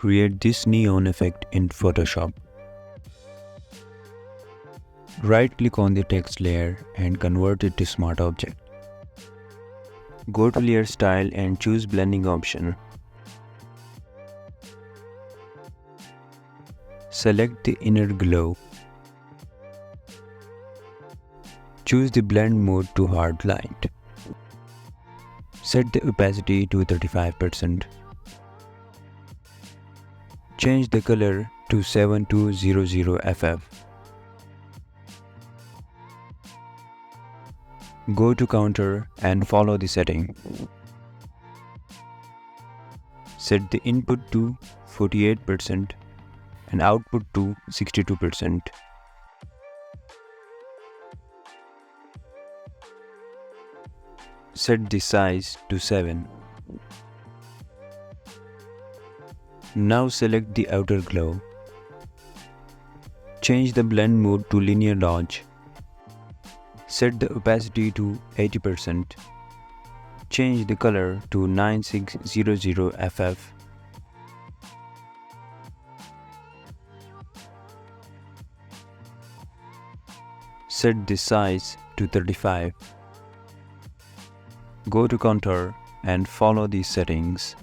create this neon effect in Photoshop. Right-click on the text layer and convert it to Smart Object. Go to Layer Style and choose Blending option. Select the inner glow. Choose the blend mode to hard light. Set the opacity to 35%. Change the color to 7200 FF. Go to counter and follow the setting. Set the input to 48% and output to 62%. Set the size to 7. Now select the outer glow. Change the blend mode to linear dodge. Set the opacity to 80%. Change the color to 9600 FF. Set the size to 35. Go to contour and follow these settings.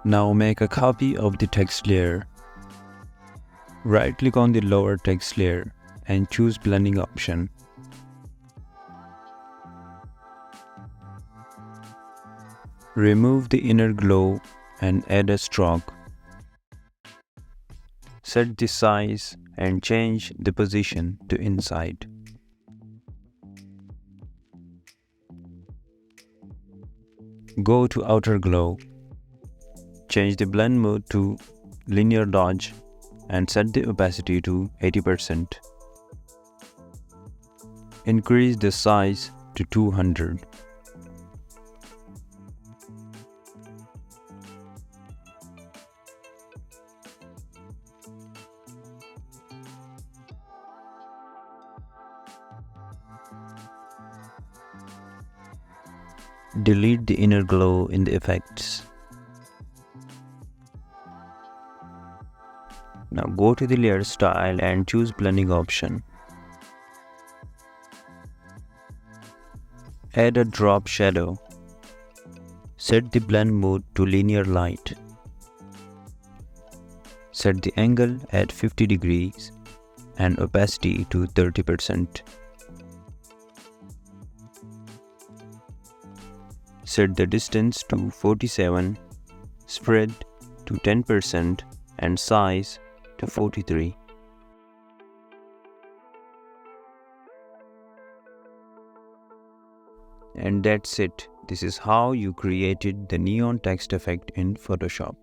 Now make a copy of the text layer. Right-click on the lower text layer and choose Blending option. Remove the inner glow and add a stroke. Set the size and change the position to inside. Go to outer glow. Change the blend mode to linear dodge and set the opacity to 80%. Increase the size to 200. Delete the inner glow in the effects. Now go to the layer style and choose Blending option. Add a drop shadow. Set the blend mode to linear light. Set the angle at 50 degrees and opacity to 30%. Set the distance to 47, spread to 10% and size to 43. And that's it. This is how you created the neon text effect in Photoshop.